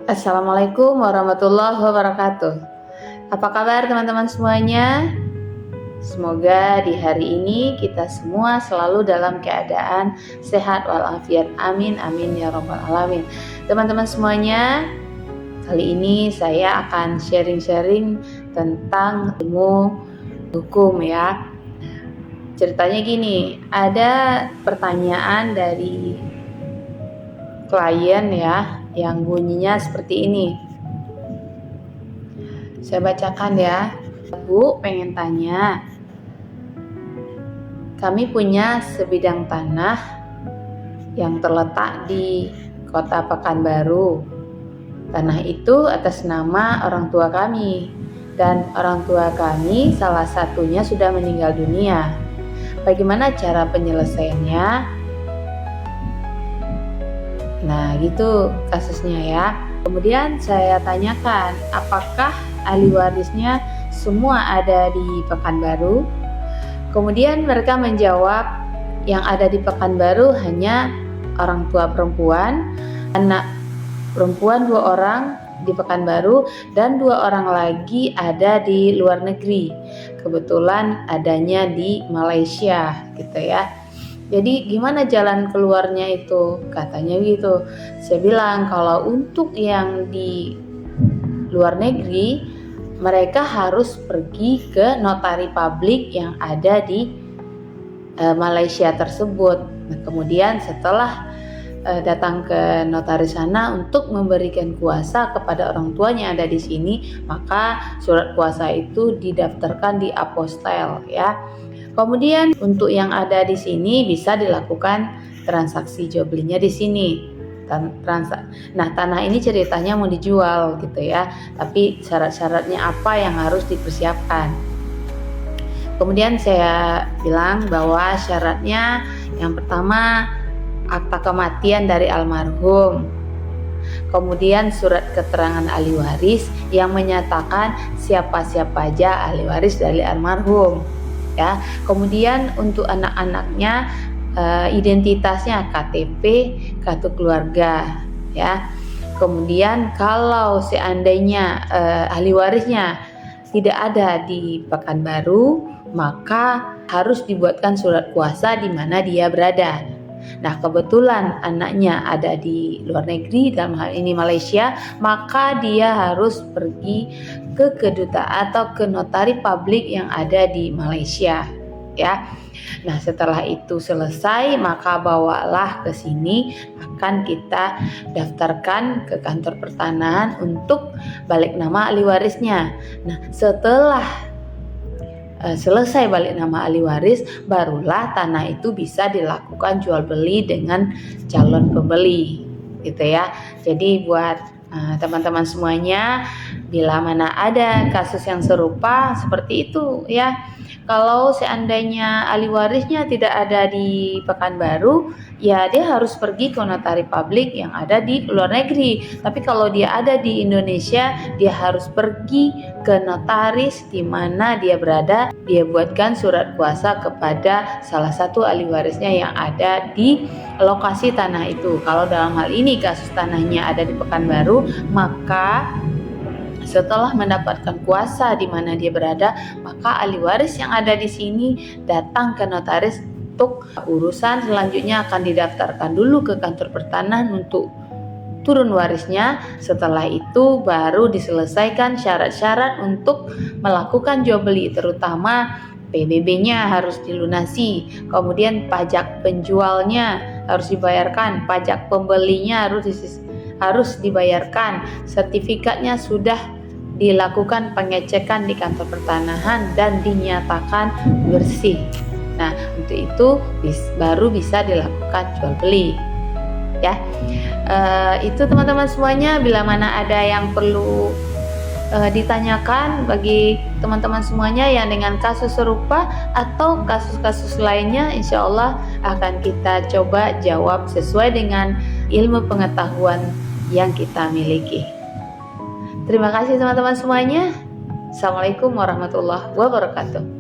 Assalamualaikum warahmatullahi wabarakatuh. Apa kabar teman-teman semuanya? Semoga di hari ini kita semua selalu dalam keadaan sehat walafiat. Amin amin ya rabbal alamin. Teman-teman semuanya, kali ini saya akan sharing-sharing tentang ilmu hukum ya. Ceritanya gini, ada pertanyaan dari klien ya, yang bunyinya seperti ini. Saya bacakan ya. Bu, pengen tanya. Kami punya sebidang tanah yang terletak di Kota Pekanbaru. Tanah itu atas nama orang tua kami, dan orang tua kami salah satunya sudah meninggal dunia. Bagaimana cara penyelesaiannya? Nah, gitu kasusnya ya. Kemudian saya tanyakan, apakah ahli warisnya semua ada di Pekanbaru? Kemudian mereka menjawab, yang ada di Pekanbaru hanya orang tua perempuan, anak perempuan 2 orang di Pekanbaru, dan 2 orang lagi ada di luar negeri. Kebetulan adanya di Malaysia gitu ya. Jadi gimana jalan keluarnya itu? Katanya gitu. Saya bilang kalau untuk yang di luar negeri, mereka harus pergi ke notari publik yang ada di Malaysia tersebut. Nah, kemudian setelah datang ke notaris sana untuk memberikan kuasa kepada orang tuanya yang ada di sini, maka surat kuasa itu didaftarkan di apostel ya. Kemudian untuk yang ada di sini bisa dilakukan transaksi jual belinya di sini. Nah, tanah ini ceritanya mau dijual gitu ya, tapi syarat-syaratnya apa yang harus dipersiapkan. Kemudian saya bilang bahwa syaratnya yang pertama akta kematian dari almarhum. Kemudian surat keterangan ahli waris yang menyatakan siapa-siapa aja ahli waris dari almarhum. Ya, kemudian untuk anak-anaknya identitasnya KTP, kartu keluarga, ya. Kemudian kalau seandainya ahli warisnya tidak ada di Pekanbaru, maka harus dibuatkan surat kuasa di mana dia berada. Nah, kebetulan anaknya ada di luar negeri, dalam hal ini Malaysia, maka dia harus pergi ke kedutaan atau ke notari publik yang ada di Malaysia ya. Nah, setelah itu selesai, maka bawalah ke sini, akan kita daftarkan ke kantor pertanahan untuk balik nama ahli warisnya. Nah, setelah selesai balik nama ahli waris, barulah tanah itu bisa dilakukan jual beli dengan calon pembeli gitu ya. Jadi buat teman-teman semuanya, bila mana ada kasus yang serupa seperti itu ya, kalau seandainya ahli warisnya tidak ada di Pekanbaru, ya dia harus pergi ke notari publik yang ada di luar negeri. Tapi kalau dia ada di Indonesia, dia harus pergi ke notaris di mana dia berada. Dia buatkan surat kuasa kepada salah satu ahli warisnya yang ada di lokasi tanah itu. Kalau dalam hal ini kasus tanahnya ada di Pekanbaru, maka setelah mendapatkan kuasa di mana dia berada, maka ahli waris yang ada di sini datang ke notaris untuk urusan selanjutnya akan didaftarkan dulu ke kantor pertanahan untuk turun warisnya. Setelah itu baru diselesaikan syarat-syarat untuk melakukan jual beli, terutama PBB-nya harus dilunasi, kemudian pajak penjualnya harus dibayarkan, pajak pembelinya harus dibayarkan, sertifikatnya sudah dilakukan pengecekan di kantor pertanahan dan dinyatakan bersih. Nah, untuk itu baru bisa dilakukan jual beli ya. Itu teman-teman semuanya, bila mana ada yang perlu ditanyakan bagi teman-teman semuanya yang dengan kasus serupa atau kasus-kasus lainnya, insya Allah akan kita coba jawab sesuai dengan ilmu pengetahuan yang kita miliki. Terima kasih teman-teman semuanya. Assalamualaikum warahmatullahi wabarakatuh.